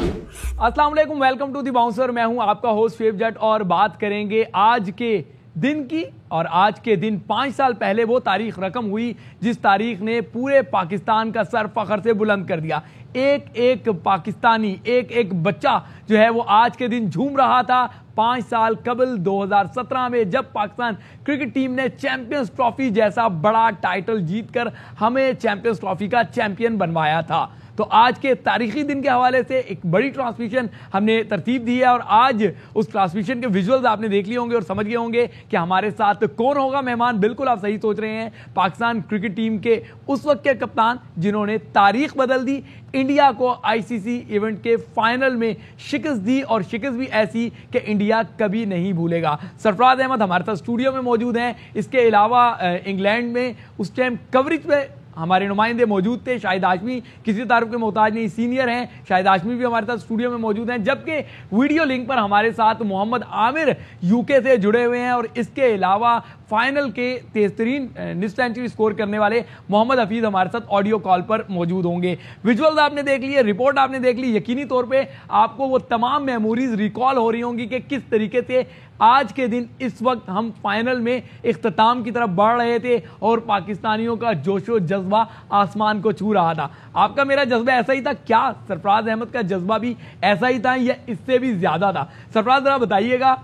अस्सलाम वालेकुम, welcome to the bouncer. मैं हूं आपका होस्ट फेब जट और बात करेंगे आज के दिन की। और आज के दिन 5 साल पहले वो तारीख रकम हुई जिस तारीख ने पूरे पाकिस्तान का सर फखर से बुलंद कर दिया। एक एक पाकिस्तानी, एक एक बच्चा जो है वो आज के दिन झूम रहा था 5 साल कबल 2017 में, जब पाकिस्तान क्रिकेट टीम ने चैंपियंस ट्रॉफी जैसा बड़ा टाइटल जीतकर हमें चैंपियंस ट्रॉफी का चैंपियन बनवाया था। तो आज के तारीखी दिन के हवाले से एक बड़ी ट्रांसमिशन हमने तरतीब दी है और आज उस ट्रांसमिशन के विजुअल्स आपने देख लिए होंगे और समझ गए होंगे कि हमारे साथ कौन होगा मेहमान। बिल्कुल आप सही सोच रहे हैं, पाकिस्तान क्रिकेट टीम के उस वक्त के कप्तान जिन्होंने तारीख बदल दी, इंडिया को आईसीसी इवेंट के फाइनल में शिकस्त दी और शिकस्त भी ऐसी कि इंडिया कभी नहीं भूलेगा। सरफराज अहमद हमारे साथ स्टूडियो में मौजूद हैं। इसके अलावा इंग्लैंड में उस टाइम कवरेज पे हमारे नुमाइंदे मौजूद थे। शाहिद हाशमी किसी तारुफ के मोहताज नहीं, सीनियर हैं। शाहिद हाशमी भी हमारे साथ स्टूडियो में मौजूद हैं, जबकि वीडियो लिंक पर हमारे साथ मोहम्मद आमिर यूके से जुड़े हुए हैं। और इसके अलावा फाइनल के तेज-तरीन निस्फ सेंचुरी स्कोर करने वाले मोहम्मद हफीज हमारे साथ ऑडियो कॉल पर मौजूद होंगे। विजुअल्स आपने देख लिए, रिपोर्ट आपने देख ली। यकीनी तौर पे आपको वो तमाम मेमोरीज रिकॉल हो रही होंगी कि किस तरीके से आज के दिन इस वक्त हम फाइनल में इख्तिताम की तरफ बढ़ रहे थे और पाकिस्तानियों का जोशो जज्बा आसमान को छू रहा था। आपका मेरा जज्बा ऐसा ही था क्या? सरफराज अहमद का जज्बा भी ऐसा ही था या इससे भी ज्यादा था? सरफराज जरा बताइएगा,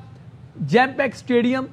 जेम पैक स्टेडियम,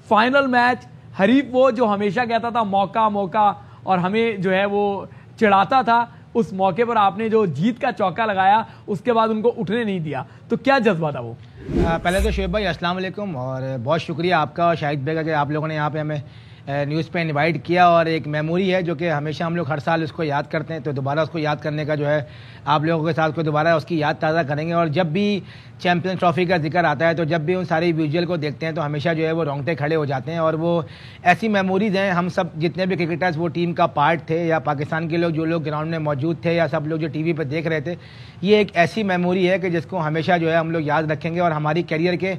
फाइनल मैच, हरीफ वो जो हमेशा कहता था मौका मौका और हमें जो है वो चिढ़ाता था, उस मौके पर आपने जो जीत का चौका लगाया उसके बाद उनको उठने नहीं दिया, तो क्या जज्बा था वो? पहले तो शुएब भाई अस्सलाम वालेकुम और बहुत शुक्रिया आपका और शाहिद भाई का कि आप लोगों ने यहाँ पे हमें न्यूज़ पे इनवाइट किया। और एक मेमोरी है जो कि हमेशा हम लोग हर साल उसको याद करते हैं, तो दोबारा उसको याद करने का जो है आप लोगों के साथ को दोबारा उसकी याद ताज़ा करेंगे। और जब भी चैंपियंस ट्रॉफी का जिक्र आता है तो जब भी उन सारी विजुअल को देखते हैं तो हमेशा जो है वो रोंगटे खड़े हो जाते हैं। और वो ऐसी मेमोरीज़ हैं, हम सब जितने भी क्रिकेटर्स वो टीम का पार्ट थे या पाकिस्तान के लोग जो लोग ग्राउंड में मौजूद थे या सब लोग जो टीवी पर देख रहे थे, ये एक ऐसी मेमोरी है कि जिसको हमेशा जो है हम लोग याद रखेंगे। और हमारी करियर के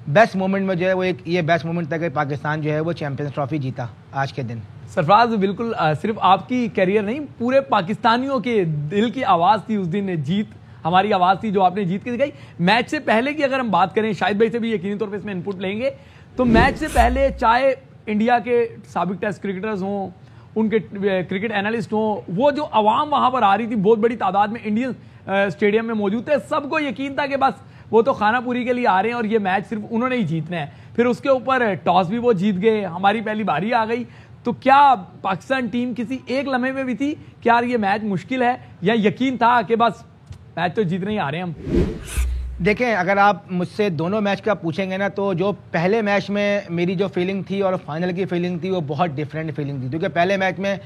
बेस्ट मोमेंट में जो है वो एक ये बेस्ट मोमेंट था कि पाकिस्तान जो है वो चैंपियंस ट्रॉफी जीता आज के दिन। सरफराज बिल्कुल सिर्फ आपकी करियर नहीं, पूरे पाकिस्तानियों के दिल की आवाज़ थी उस दिन, जीत हमारी आवाज़ थी जो आपने जीत के दिखाई। मैच से पहले की अगर हम बात करें, शाहिद भाई से भी यकीनी तौर पे इसमें इनपुट लेंगे, तो मैच से पहले चाहे इंडिया के साबिक टेस्ट क्रिकेटर्स हों, उनके क्रिकेट एनालिस्ट हों, वो जो अवाम वहाँ पर आ रही थी बहुत बड़ी तादाद में इंडियन स्टेडियम में मौजूद थे, सबको यकीन था कि बस वो तो खानापुरी के लिए आ रहे हैं और ये मैच सिर्फ उन्होंने ही जीतना है। फिर उसके ऊपर टॉस भी वो जीत गए, हमारी पहली बारी आ गई। तो क्या पाकिस्तान टीम किसी एक लम्हे में भी थी कि यार ये मैच मुश्किल है, या यकीन था कि बस मैच तो जीतने ही आ रहे हैं हम? देखें, अगर आप मुझसे दोनों मैच का पूछेंगे ना, तो जो पहले मैच में मेरी जो फीलिंग थी और फाइनल की फीलिंग थी वो बहुत डिफरेंट फीलिंग थी। क्योंकि पहले मैच में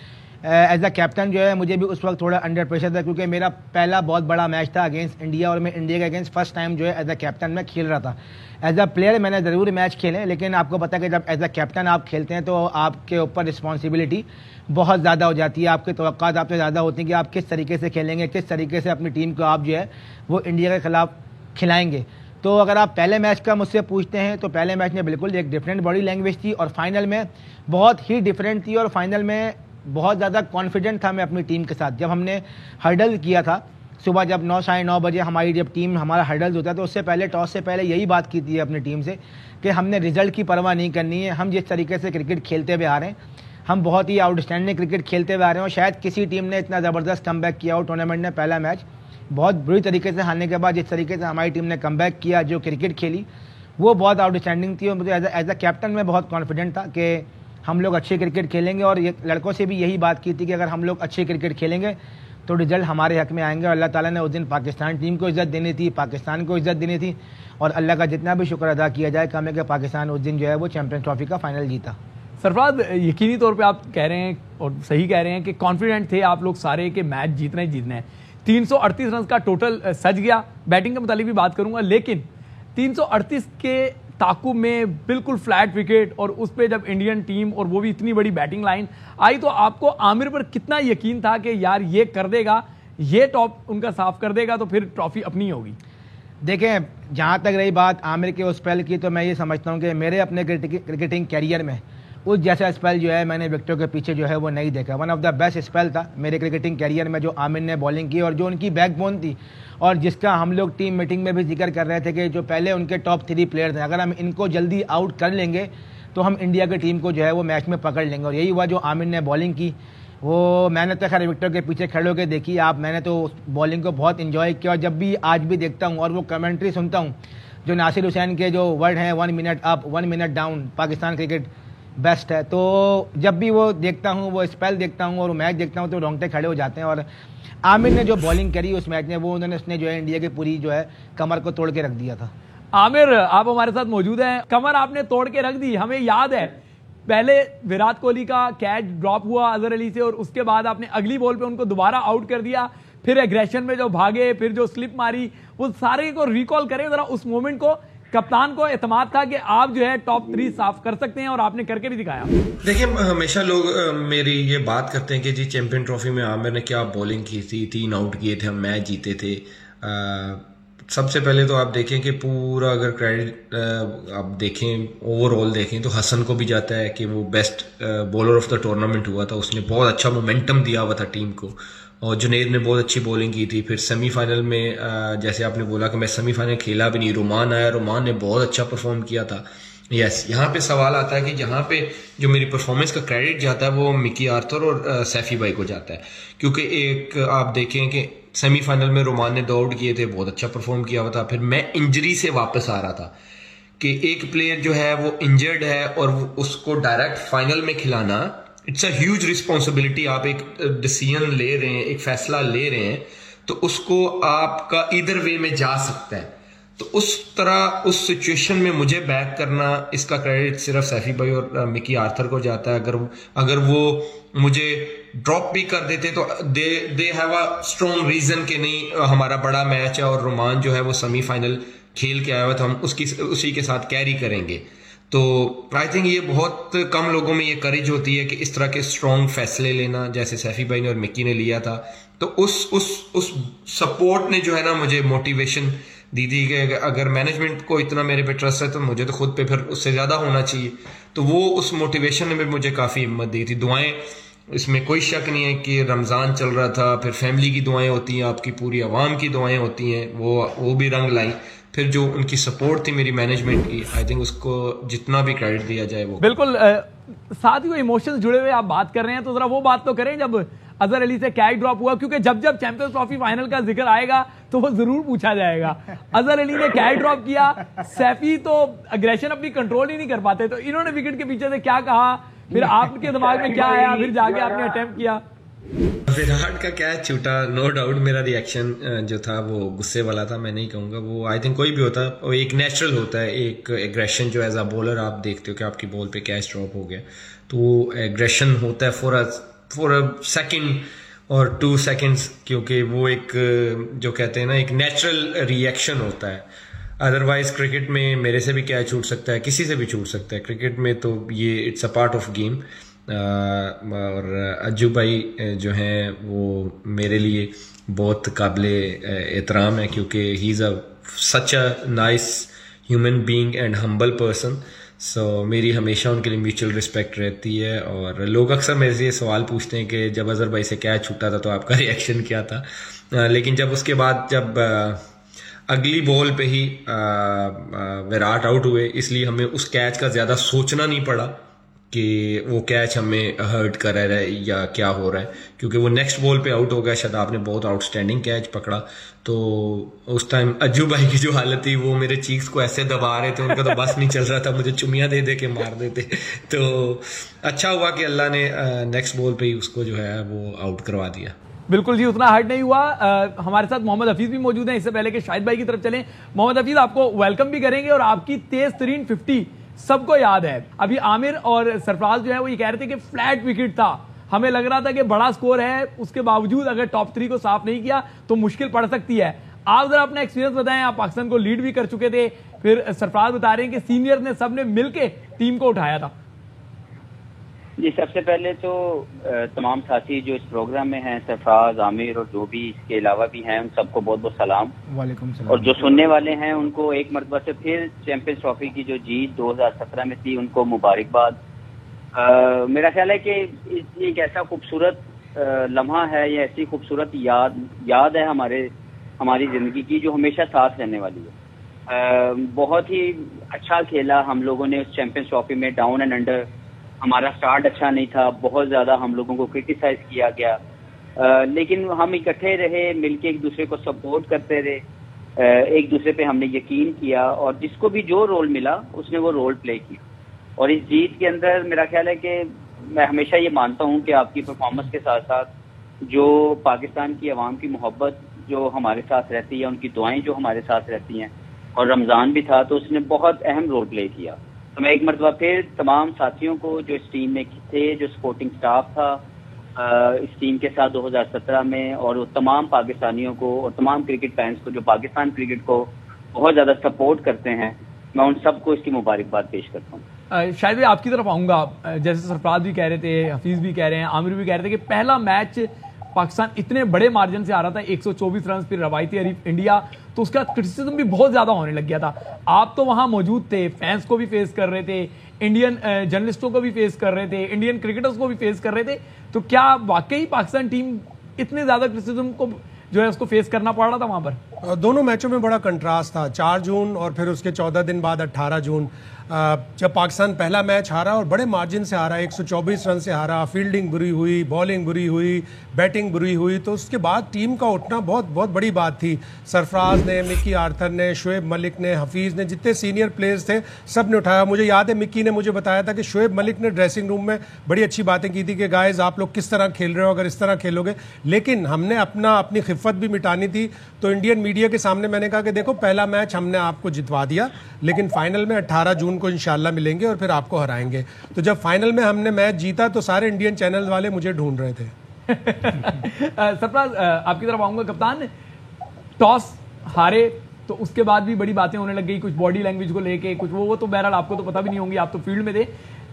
एज अ कैप्टन जो है मुझे भी उस वक्त थोड़ा अंडर प्रेशर था, क्योंकि मेरा पहला बहुत बड़ा मैच था अगेंस्ट इंडिया और मैं इंडिया के अगेंस्ट फर्स्ट टाइम जो है एज अ कैप्टन मैं खेल रहा था। एज अ प्लेयर मैंने ज़रूर मैच खेले, लेकिन आपको पता है कि जब एज अ कैप्टन आप खेलते हैं तो आपके ऊपर रिस्पॉन्सिबिलिटी बहुत ज़्यादा हो जाती है। आपके तवक्कात आपसे ज़्यादा होती हैं कि आप किस तरीके से खेलेंगे, किस तरीके से अपनी टीम को आप जो है वो इंडिया के खिलाफ खिलाएंगे। तो अगर आप पहले मैच का मुझसे पूछते हैं तो पहले मैच में बिल्कुल एक डिफरेंट बॉडी लैंग्वेज थी और फाइनल में बहुत ही डिफरेंट थी। और फाइनल में बहुत ज़्यादा कॉन्फिडेंट था मैं अपनी टीम के साथ। जब हमने हर्डल किया था सुबह, जब 9 साढ़े 9 बजे हमारी जब टीम हमारा हर्डल्स होता है, तो उससे पहले टॉस से पहले यही बात की थी अपनी टीम से कि हमने रिजल्ट की परवाह नहीं करनी है। हम जिस तरीके से क्रिकेट खेलते हुए आ रहे हैं, हम बहुत ही आउटस्टैंडिंग क्रिकेट खेलते हुए आ रहे हैं और शायद किसी टीम ने इतना ज़बरदस्त कमबैक किया हो टूर्नामेंट में। पहला मैच बहुत बुरी तरीके से हारने के बाद जिस तरीके से हमारी टीम ने कमबैक किया, जो क्रिकेट खेली, वो बहुत आउटस्टैंडिंग थी। और मुझे एज अ कैप्टन में बहुत कॉन्फिडेंट था कि हम लोग अच्छे क्रिकेट खेलेंगे। और ये लड़कों से भी यही बात की थी कि अगर हम लोग अच्छे क्रिकेट खेलेंगे तो रिजल्ट हमारे हक में आएंगे। और अल्लाह ताला ने उस दिन पाकिस्तान टीम को इज़्ज़त देनी थी, पाकिस्तान को इज़्ज़त देनी थी। और अल्लाह का जितना भी शुक्र अदा किया जाए कम है कि पाकिस्तान उस दिन जो है वो चैंपियंस ट्रॉफी का फाइनल जीता। सरफराज, यकीनी तौर पे आप कह रहे हैं और सही कह रहे हैं कि कॉन्फिडेंट थे आप लोग सारे कि मैच जीतना ही जीतना है। 338 रन का टोटल सज गया। बैटिंग के मुतालिक भी बात करूंगा, लेकिन 338 के ताकुब में बिल्कुल फ्लैट विकेट और उस पर जब इंडियन टीम और वो भी इतनी बड़ी बैटिंग लाइन आई, तो आपको आमिर पर कितना यकीन था कि यार ये कर देगा, ये टॉप उनका साफ कर देगा तो फिर ट्रॉफी अपनी होगी? देखें, जहाँ तक रही बात आमिर के उस स्पेल की, तो मैं ये समझता हूँ कि मेरे अपने क्रिकेटिंग कैरियर में उस जैसा स्पेल जो है मैंने विकेटों के पीछे जो है वो नहीं देखा। One of the best spell था मेरे क्रिकेटिंग कैरियर में जो आमिर ने बॉलिंग की और जो उनकी बैकबोन थी, और जिसका हम लोग टीम मीटिंग में भी जिक्र कर रहे थे कि जो पहले उनके टॉप 3 प्लेयर थे, अगर हम इनको जल्दी आउट कर लेंगे तो हम इंडिया की टीम को जो है वो मैच में पकड़ लेंगे। और यही हुआ, जो आमिर ने बॉलिंग की वो मैंने तो खैर विकेटों के पीछे खड़े होकर देखी मैंने तो बॉलिंग को बहुत इंजॉय किया। और जब भी आज भी देखता हूँ और वो कमेंट्री सुनता हूँ, जो नासिर हुसैन के जो वर्ड हैं 1 minute up 1 minute down, Pakistan cricket best है, तो जब भी वो देखता हूँ, वो स्पेल देखता हूँ और मैच देखता हूँ तो रोंगटे खड़े हो जाते हैं। और आमिर ने जो बॉलिंग करी उस मैच में, वो उसने जो है इंडिया की पूरी जो है कमर को तोड़ के रख दिया था। आमिर, आप हमारे साथ मौजूद हैं, कमर आपने तोड़ के रख दी। हमें याद है पहले विराट कोहली का कैच ड्रॉप हुआ अजहर अली से और उसके बाद आपने अगली बॉल पे उनको दोबारा आउट कर दिया, फिर एग्रेशन में जो भागे, फिर जो स्लिप मारी, वो सारे को रिकॉल करें जरा उस मोमेंट को। कप्तान को एतमाद था कि आप जो है टॉप 3 साफ कर सकते हैं और आपने करके भी दिखाया। देखिए, हमेशा लोग मेरी ये बात करते हैं कि जी चैंपियन ट्रॉफी में आमिर ने क्या बॉलिंग की थी, 3 आउट किए थे, हम मैच जीते थे। सबसे पहले तो आप देखें कि पूरा अगर क्रेडिट आप देखें, ओवरऑल देखें तो हसन को भी जाता है कि वो best bowler of the tournament हुआ था, उसने बहुत अच्छा मोमेंटम दिया हुआ था टीम को। और जुनेद ने बहुत अच्छी बॉलिंग की थी। फिर सेमीफाइनल में जैसे आपने बोला कि मैं सेमीफाइनल खेला भी नहीं, रुमान आया, रुमान ने बहुत अच्छा परफॉर्म किया था। यस, यहाँ पे सवाल आता है कि जहाँ पे जो मेरी परफॉर्मेंस का क्रेडिट जाता है वो मिकी आर्थर और सैफी भाई को जाता है, क्योंकि एक आप देखें कि सेमीफाइनल में रुमान ने 2 आउट किए थे, बहुत अच्छा परफॉर्म किया हुआ था। फिर मैं इंजरी से वापस आ रहा था कि एक प्लेयर जो है वो इंजर्ड है और उसको डायरेक्ट फाइनल में खिलाना, इट्स अ ह्यूज रिस्पॉन्सिबिलिटी। आप एक डिसीजन ले रहे हैं, एक फैसला ले रहे हैं, तो उसको आपका इधर वे में जा सकता है। तो उस तरह उस सिचुएशन में मुझे बैक करना, इसका क्रेडिट सिर्फ सैफी भाई और मिकी आर्थर को जाता है। अगर वो मुझे ड्रॉप भी कर देते तो they have a strong reason कि नहीं हमारा बड़ा मैच है और रुमान जो है वो सेमीफाइनल खेल के आया हुआ था, हम उसी के साथ कैरी करेंगे। तो आई थिंक ये बहुत कम लोगों में ये करेज होती है कि इस तरह के स्ट्रॉन्ग फैसले लेना, जैसे सैफी भाई ने और मिक्की ने लिया था। तो उस सपोर्ट ने जो है ना मुझे मोटिवेशन दी थी कि अगर मैनेजमेंट को इतना मेरे पे ट्रस्ट है तो मुझे तो खुद पे फिर उससे ज़्यादा होना चाहिए। तो वो उस मोटिवेशन ने भी मुझे काफ़ी हिम्मत दी थी। दुआएं, इसमें कोई शक नहीं है कि रमज़ान चल रहा था, फिर फैमिली की दुआएं होती हैं, आपकी पूरी आवाम की दुआएं होती हैं, वो भी रंग लाई। फिर जो उनकी सपोर्ट थी मेरी मैनेजमेंट की, आई थिंक उसको जितना भी क्रेडिट दिया जाए वो बिल्कुल। साथ ही वो इमोशंस जुड़े हुए आप बात कर रहे हैं, तो जरा वो बात तो करें जब अजहर अली से कैच ड्रॉप हुआ, क्योंकि जब चैंपियंस ट्रॉफी फाइनल का जिक्र आएगा तो वो जरूर पूछा जाएगा। अजहर अली ने कैच ड्रॉप किया, सैफी तो अग्रेशन अपनी कंट्रोल ही नहीं कर पाते, तो इन्होंने विकेट के पीछे से क्या कहा, फिर आपके दिमाग में क्या आया, फिर जाके आपने अटेम्प्ट किया। विराट का कैच छूटा, नो डाउट मेरा रिएक्शन जो था वो गुस्से वाला था, मैं नहीं कहूँगा। वो आई थिंक कोई भी होता है, वो एक नेचुरल होता है, एक एग्रेशन जो एज अ बॉलर आप देखते हो कि आपकी बॉल पे कैच ड्रॉप हो गया, तो वो एग्रेशन होता है फॉर अ सेकेंड और 2 सेकेंड्स, क्योंकि वो एक जो कहते हैं ना एक नेचुरल रिएक्शन होता है। अदरवाइज क्रिकेट में मेरे से भी कैच छूट सकता है, किसी से भी छूट सकता है क्रिकेट में, तो ये it's a part of game. और अज्जू भाई जो हैं वो मेरे लिए बहुत काबिले एहतराम है, क्योंकि he is a such a nice human being and humble person. So मेरी हमेशा उनके लिए म्यूचुअल रिस्पेक्ट रहती है। और लोग अक्सर मेरे से ये सवाल पूछते हैं कि जब अजहर भाई से कैच छूटा था तो आपका रिएक्शन क्या था, लेकिन जब उसके बाद जब अगली बॉल पे ही विराट आउट हुए, इसलिए हमें उस कैच का ज़्यादा सोचना नहीं पड़ा कि वो कैच हमें हर्ट कर रहा है या क्या हो रहा है, क्योंकि वो नेक्स्ट बॉल पे आउट हो गया। शादाब ने बहुत आउटस्टैंडिंग कैच पकड़ा, तो उस टाइम अज्जू भाई की जो हालत थी, वो मेरे चीक्स को ऐसे दबा रहे थे, उनका तो बस नहीं चल रहा था, मुझे चुमियां दे दे के मार देते। तो अच्छा हुआ कि अल्लाह ने नेक्स्ट बॉल पे ही उसको जो है वो आउट करवा दिया। बिल्कुल जी, उतना हर्ट नहीं हुआ। हमारे साथ मोहम्मद हफीज भी मौजूद हैं। इससे पहले कि शाहिद भाई की तरफ चलें, मोहम्मद हफीज आपको वेलकम भी करेंगे और आपकी तेज तरीन 50 सबको याद है। अभी आमिर और सरफराज जो है वो ये कह रहे थे कि फ्लैट विकेट था, हमें लग रहा था कि बड़ा स्कोर है, उसके बावजूद अगर टॉप 3 को साफ नहीं किया तो मुश्किल पड़ सकती है। आप जरा अपना एक्सपीरियंस बताएं, आप पाकिस्तान को लीड भी कर चुके थे, फिर सरफराज बता रहे हैं कि सीनियर ने सबने मिलके टीम को उठाया था। जी, सबसे पहले तो तमाम साथी जो इस प्रोग्राम में हैं, सरफराज, आमिर और जो भी इसके अलावा भी हैं, उन सबको बहुत बहुत सलाम। वालेकुम सलाम। और जो सुनने वाले हैं उनको एक मरतबा से फिर चैंपियंस ट्रॉफी की जो जीत 2017 में थी उनको मुबारकबाद। मेरा ख्याल है कि ये एक ऐसा खूबसूरत लम्हा है, या ऐसी खूबसूरत याद है हमारी ज़िंदगी की, जो हमेशा साथ रहने वाली है। बहुत ही अच्छा खेला हम लोगों ने उस चैंपियंस ट्रॉफी में। डाउन एंड अंडर हमारा स्टार्ट अच्छा नहीं था, बहुत ज़्यादा हम लोगों को क्रिटिसाइज किया गया, लेकिन हम इकट्ठे रहे, मिलके एक दूसरे को सपोर्ट करते रहे, एक दूसरे पे हमने यकीन किया, और जिसको भी जो रोल मिला उसने वो रोल प्ले किया। और इस जीत के अंदर मेरा ख्याल है कि मैं हमेशा ये मानता हूँ कि आपकी परफॉर्मेंस के साथ साथ जो पाकिस्तान की आवाम की मोहब्बत जो हमारे साथ रहती है, उनकी दुआएं जो हमारे साथ रहती हैं, और रमज़ान भी था तो उसने बहुत अहम रोल प्ले किया। तो मैं एक मरतबा फिर तमाम साथियों को जो इस टीम में थे, जो सपोर्टिंग स्टाफ था इस टीम के साथ 2017 में, और वो तमाम पाकिस्तानियों को और तमाम क्रिकेट फैंस को जो पाकिस्तान क्रिकेट को बहुत ज़्यादा सपोर्ट करते हैं, मैं उन सबको इसकी मुबारकबाद पेश करता हूँ। शायद भी आपकी तरफ आऊँगा। जैसे सरफराज भी कह रहे थे, हफीज़ भी कह रहे हैं, आमिर भी कह रहे थे कि पहला मैच पाकिस्तान इतने बड़े मार्जिन से आ रहा था, 124 रन, फिर रवायती हरीफ इंडिया, तो उसका क्रिटिसिज्म भी बहुत ज़्यादा होने लग गया था। आप तो वहाँ मौजूद थे, फैंस को भी फेस कर रहे थे, इंडियन जर्नलिस्टों को भी फेस कर रहे थे, इंडियन क्रिकेटर्स को भी फेस कर रहे थे, तो क्या वाकई पाकिस्तान टीम इतने ज़्यादा क्रिटिसिज्म को जो है उसको फेस करना पड़ रहा था वहाँ पर? दोनों मैचों में बड़ा कंट्रास्ट था। 4 जून और फिर उसके 14 दिन बाद 18 जून, जब पाकिस्तान पहला मैच हारा और बड़े मार्जिन से हारा, 124 रन से हारा, फील्डिंग बुरी हुई, बॉलिंग बुरी हुई, बैटिंग बुरी हुई, तो उसके बाद टीम का उठना बहुत बहुत बड़ी बात थी। सरफराज ने, मिकी आर्थर ने, शोएब मलिक ने, हफीज़ ने, जितने सीनियर प्लेयर्स थे सब ने उठाया। मुझे याद है मिकी ने मुझे बताया था कि शोएब मलिक ने ड्रेसिंग रूम में बड़ी अच्छी बातें की थी कि गाइस आप लोग किस तरह खेल रहे हो, अगर इस तरह खेलोगे। लेकिन हमने अपनी खिफ़त भी मिटानी थी, तो इंडियन मीडिया के सामने मैंने कहा कि देखो पहला मैच हमने आपको जितवा दिया, लेकिन फाइनल में 18 जून को इंशाल्लाह मिलेंगे और फिर आपको हराएंगे। तो जब फाइनल में हमने मैच जीता तो सारे इंडियन चैनल वाले मुझे ढूंढ रहे थे। सरफराज, आपकी तरफ आऊंगा। कप्तान, टॉस हारे तो उसके बाद भी बड़ी बातें होने लग गई, कुछ बॉडी लैंग्वेज को लेके, कुछ वो तो बहरहाल आपको तो पता भी नहीं होंगी, आप तो फील्ड में थे।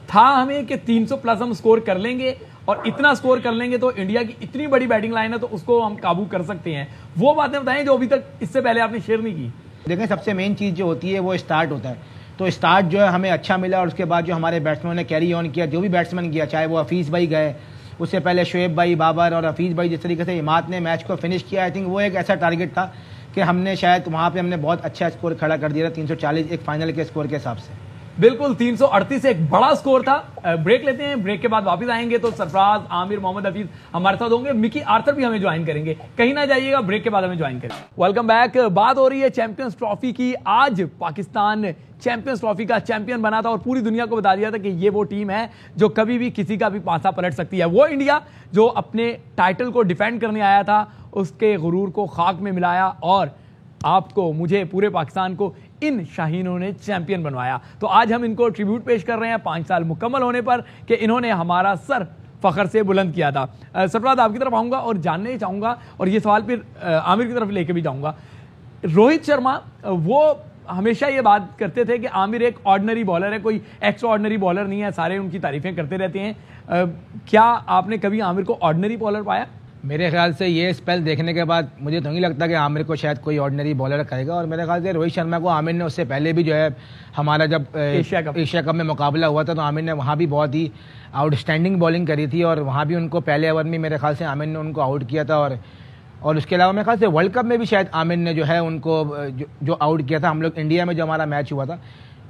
था हमें कि 300 प्लस हम स्कोर कर लेंगे, और इतना स्कोर कर लेंगे तो इंडिया की इतनी बड़ी बैटिंग लाइन है तो उसको हम काबू कर सकते हैं। वो बातें बताएं जो अभी तक इससे पहले आपने शेयर नहीं की। देखें, सबसे मेन चीज़ जो होती है वो स्टार्ट होता है। तो स्टार्ट जो है हमें अच्छा मिला, और उसके बाद जो हमारे बैट्समैन ने कैरी ऑन किया, जो भी बैट्समैन किया, चाहे वो हफीज़ भाई गए, उससे पहले शोएब भाई, बाबर और हफीज़ भाई, जिस तरीके से इमाद ने मैच को फिनिश किया, आई थिंक वो एक ऐसा टारगेट था कि हमने शायद वहाँ पे हमने बहुत अच्छा स्कोर खड़ा कर दिया था, 340 एक फाइनल के स्कोर के हिसाब से। बिल्कुल, 338 एक बड़ा स्कोर था। ब्रेक लेते हैं, ब्रेक के बाद वापस आएंगे तो सरफराज, आमिर, मोहम्मद हफीज हमारे साथ होंगे, मिकी आर्थर भी हमें ज्वाइन करेंगे। कहीं ना जाइएगा, ब्रेक के बाद हमें ज्वाइन करेंगे। Welcome back. बात हो रही है चैंपियंस ट्रॉफी की। आज पाकिस्तान चैंपियंस ट्रॉफी का चैंपियन बना था और पूरी दुनिया को बता दिया था कि ये वो टीम है जो कभी भी किसी का भी पासा पलट सकती है। वो इंडिया जो अपने टाइटल को डिफेंड करने आया था, उसके गुरूर को खाक में मिलाया और आपको, मुझे, पूरे पाकिस्तान को इन शाहीनों ने चैंपियन बनवाया। तो आज हम इनको ट्रिब्यूट पेश कर रहे हैं 5 साल मुकम्मल होने पर कि इन्होंने हमारा सर फखर से बुलंद किया था। सरफराज, आपकी तरफ आऊँगा और जानने चाहूँगा, और ये सवाल फिर आमिर की तरफ लेके भी जाऊँगा। रोहित शर्मा वो हमेशा ये बात करते थे कि आमिर एक ऑर्डिनरी बॉलर है, कोई एक्स्ट्रा ऑर्डिनरी बॉलर नहीं है, सारे उनकी तारीफें करते रहते हैं। क्या आपने कभी आमिर को ऑर्डिनरी बॉलर पाया? मेरे ख्याल से ये स्पेल देखने के बाद मुझे तो नहीं लगता कि आमिर को शायद कोई ऑर्डिनरी बॉलर कहेगा, और मेरे ख्याल से रोहित शर्मा को आमिर ने उससे पहले भी जो है हमारा जब एशिया कप में मुकाबला हुआ था तो आमिर ने वहाँ भी बहुत ही आउटस्टैंडिंग बॉलिंग करी थी, और वहाँ भी उनको पहले ओवर में मेरे ख्याल से आमिर ने उनको आउट किया था। और उसके अलावा मेरे ख्याल से वर्ल्ड कप में भी शायद आमिर ने जो है उनको जो आउट किया था, हम लोग इंडिया में जो हमारा मैच हुआ था।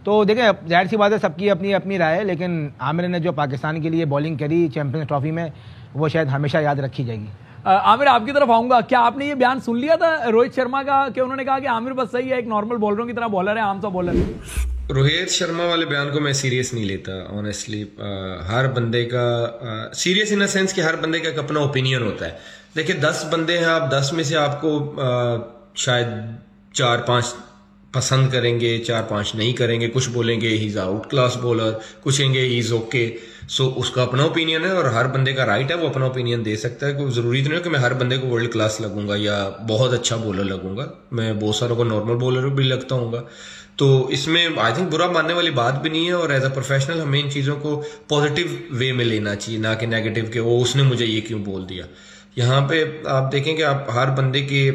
तो देखें, जाहिर सी बात है, सबकी अपनी अपनी राय है, लेकिन आमिर ने जो पाकिस्तान के लिए बॉलिंग करी चैंपियंस ट्रॉफी में, वो शायद हमेशा याद रखी जाएगी। आमिर, आपकी तरफ आऊंगा। क्या आपने ये बयान सुन लिया था रोहित शर्मा का कि उन्होंने कहा कि आमिर बस सही है, एक नॉर्मल बॉलरों की तरह बॉलर है, आम सा बॉलर है? रोहित शर्मा वाले बयान को मैं सीरियस नहीं लेता ऑनेस्टली। हर बंदे का सीरियस इन द सेंस कि हर बंदे का एक अपना ओपिनियन होता है। देखिए, 10 बंदे हैं, आप 10 में से आपको शायद 4-5 पसंद करेंगे, 4-5 नहीं करेंगे, कुछ बोलेंगे he is out class bowler, कुछ कहेंगे ही इज ओके। सो उसका अपना ओपिनियन है और हर बंदे का राइट है, वो अपना ओपिनियन दे सकता है। कोई जरूरी तो नहीं है कि मैं हर बंदे को वर्ल्ड क्लास लगूंगा या बहुत अच्छा बॉलर लगूंगा, मैं बहुत सारों को नॉर्मल बॉलर भी लगता हूँ। तो इसमें आई थिंक बुरा मानने वाली बात भी नहीं है, और एज अ प्रोफेशनल हमें इन चीज़ों को पॉजिटिव वे में लेना चाहिए, ना कि नेगेटिव के वो उसने मुझे ये क्यों बोल दिया। यहाँ पे आप देखें कि आप हर बंदे के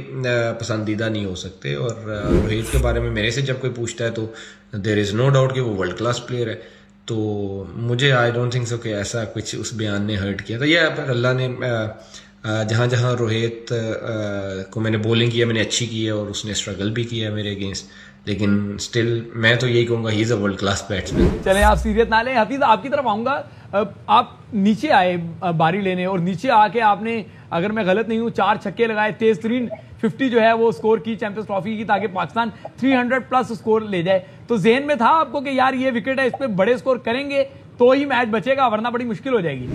पसंदीदा नहीं हो सकते, और रोहित के बारे में मेरे से जब कोई पूछता है तो देयर इज़ नो डाउट कि वो वर्ल्ड क्लास प्लेयर है। तो मुझे आई डोंट थिंक सो कि ऐसा कुछ उस बयान ने हर्ट किया था। ये पर अल्लाह ने जहाँ जहाँ रोहित को मैंने बॉलिंग किया, मैंने अच्छी की है और उसने स्ट्रगल भी किया है मेरे अगेंस्ट, लेकिन स्टिल मैं तो यही कहूँगा ही is a world class batsman. चले आप सीरियस ना लें। हफीज आपकी तरफ आऊंगा। आप नीचे आए बारी लेने और नीचे आके आपने, अगर मैं गलत नहीं हूं, 4 छक्के लगाए, तेज तरीन 50 जो है वो स्कोर की चैंपियंस ट्रॉफी की, ताकि पाकिस्तान 300 प्लस स्कोर ले जाए। तो जेहन में था आपको कि यार ये विकेट है, इस पे बड़े स्कोर करेंगे तो ही मैच बचेगा, वरना बड़ी मुश्किल हो जाएगी?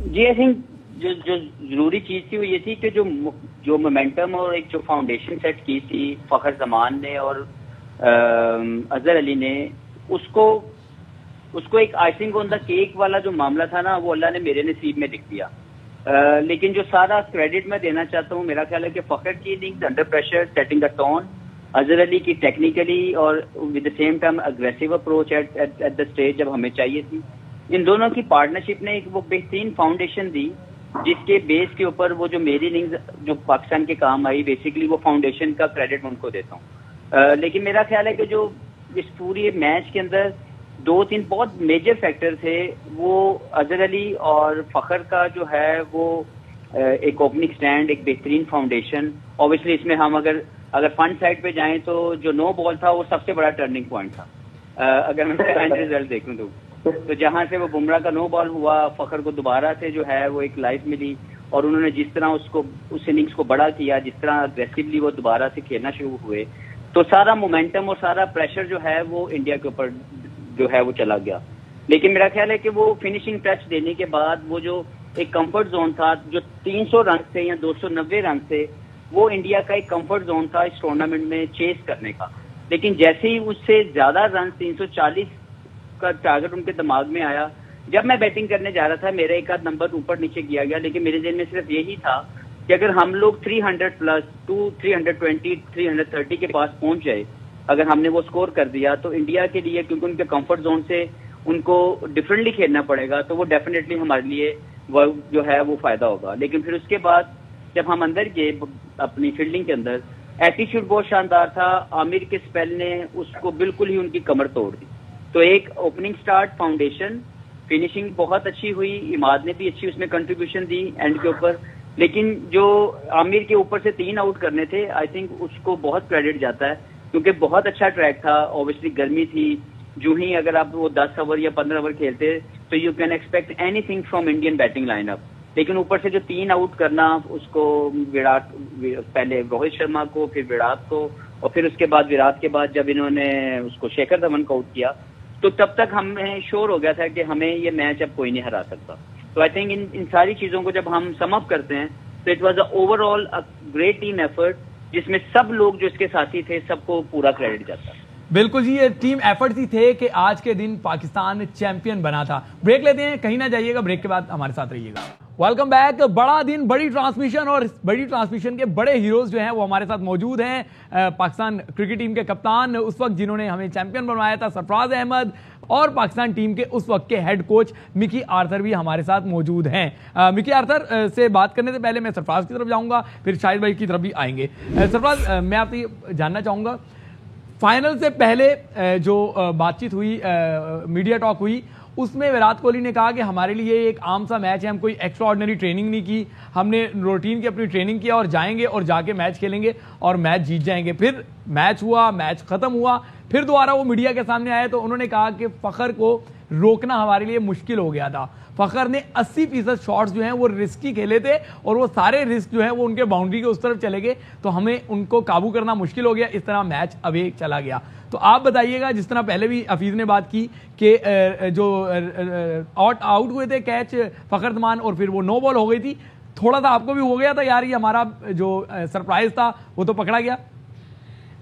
जी आई थिंक जो जरूरी चीज थी वो ये थी कि जो मोमेंटम और एक जो फाउंडेशन सेट की थी फखर जमान ने और अजहर अली ने, उसको एक आइसिंग ऑन द केक वाला जो मामला था ना, वो अल्लाह ने मेरे नसीब में लिख दिया। लेकिन जो सारा क्रेडिट मैं देना चाहता हूँ, मेरा ख्याल है कि फखर की innings under pressure setting the tone, Azhar Ali की टेक्निकली और with the same time aggressive approach at the stage जब हमें चाहिए थी, इन दोनों की पार्टनरशिप ने एक वो बेहतरीन फाउंडेशन दी, जिसके बेस के ऊपर वो जो मेरी इनिंग्स जो पाकिस्तान के काम आई, बेसिकली वो फाउंडेशन का क्रेडिट मैं उनको देता हूँ। लेकिन मेरा ख्याल है कि जो इस पूरी मैच के अंदर 2-3 बहुत मेजर फैक्टर थे, वो अजहर अली और फखर का जो है वो एक ओपनिंग स्टैंड, एक बेहतरीन फाउंडेशन। ऑब्वियसली इसमें हम अगर फंड साइड पे जाएं तो जो नो बॉल था वो सबसे बड़ा टर्निंग पॉइंट था। अगर मैं रिजल्ट देखूं तो जहां से वो बुमराह का नो बॉल हुआ, फखर को दोबारा से जो है वो एक लाइफ मिली और उन्होंने जिस तरह उस इनिंग्स को बड़ा किया, जिस तरह अग्रेसिवली वो दोबारा से खेलना शुरू हुए, तो सारा मोमेंटम और सारा प्रेशर जो है वो इंडिया के ऊपर जो है वो चला गया। लेकिन मेरा ख्याल है कि वो फिनिशिंग टच देने के बाद वो जो एक कंफर्ट जोन था, जो 300 रन से या 290 रन से, वो इंडिया का एक कंफर्ट जोन था इस टूर्नामेंट में चेस करने का। लेकिन जैसे ही उससे ज्यादा रन 340 का टारगेट उनके दिमाग में आया, जब मैं बैटिंग करने जा रहा था मेरा एक आध नंबर ऊपर नीचे किया गया, लेकिन मेरे जेल में सिर्फ यही था कि अगर हम लोग 300 प्लस 320 330 के पास पहुंच जाए, अगर हमने वो स्कोर कर दिया तो इंडिया के लिए, क्योंकि उनके कंफर्ट जोन से उनको डिफरेंटली खेलना पड़ेगा, तो वो डेफिनेटली हमारे लिए वो जो है वो फायदा होगा। लेकिन फिर उसके बाद जब हम अंदर गए अपनी फील्डिंग के अंदर, एटीट्यूड बहुत शानदार था। आमिर के स्पेल ने उसको बिल्कुल ही उनकी कमर तोड़ दी। तो एक ओपनिंग स्टार्ट, फाउंडेशन, फिनिशिंग बहुत अच्छी हुई, इमाद ने भी अच्छी उसमें कंट्रीब्यूशन दी एंड के ऊपर। लेकिन जो आमिर के ऊपर से 3 आउट करने थे, आई थिंक उसको बहुत क्रेडिट जाता है, क्योंकि बहुत अच्छा ट्रैक था। ऑब्वियसली गर्मी थी, जो ही अगर आप वो 10 ओवर या 15 ओवर खेलते तो you can expect anything from Indian batting lineup. लेकिन ऊपर से जो 3 आउट करना, उसको विराट, पहले रोहित शर्मा को, फिर विराट को, और फिर उसके बाद विराट के बाद जब इन्होंने उसको शेखर धवन को आउट किया, तो तब तक हमें श्योर हो गया था कि हमें ये मैच अब कोई नहीं हरा सकता। तो आई थिंक इन सारी चीजों को जब हम सम अप करते हैं तो it was overall a great team effort, जिसमें सब लोग जो इसके साथी थे सबको पूरा क्रेडिट जाता है। बिल्कुल जी, ये टीम एफर्ट ही थे कि आज के दिन पाकिस्तान चैंपियन बना था। ब्रेक लेते हैं, कहीं ना जाइएगा, ब्रेक के बाद हमारे साथ रहिएगा। Welcome back. बड़ा दिन, बड़ी ट्रांसमिशन, और बड़ी ट्रांसमिशन के बड़े हीरोज जो हैं वो हमारे साथ मौजूद हैं। पाकिस्तान क्रिकेट टीम के कप्तान उस वक्त जिन्होंने हमें चैंपियन बनवाया था, सरफराज अहमद, और पाकिस्तान टीम के उस वक्त के हेड कोच मिकी आर्थर भी हमारे साथ मौजूद हैं। मिकी आर्थर से बात करने से पहले मैं सरफराज की तरफ जाऊंगा, फिर शाहिद भाई की तरफ भी आएंगे। सरफराज, मैं आपसे जानना चाहूंगा, फाइनल से पहले जो बातचीत हुई, मीडिया टॉक हुई, उसमें विराट कोहली ने कहा कि हमारे लिए एक आम सा मैच है, हम कोई एक्स्ट्रा ऑर्डिनरी ट्रेनिंग नहीं की, हमने रूटीन की अपनी ट्रेनिंग किया और जाएंगे और जाके मैच खेलेंगे और मैच जीत जाएंगे। फिर मैच हुआ, मैच खत्म हुआ, फिर दोबारा वो मीडिया के सामने आए तो उन्होंने कहा कि फखर को रोकना हमारे लिए मुश्किल हो गया था। फखर ने 80% शॉट्स जो हैं वो रिस्की खेले थे और वो सारे रिस्क जो है वो उनके बाउंड्री के उस तरफ चले गए, तो हमें उनको काबू करना मुश्किल हो गया, इस तरह मैच अवे चला गया। तो आप बताइएगा, जिस तरह पहले भी हफीज ने बात की कि जो आउट हुए थे कैच फखर जमान और फिर वो नो बॉल हो गई थी, थोड़ा सा आपको भी हो गया था यार ये हमारा जो सरप्राइज था वो तो पकड़ा गया?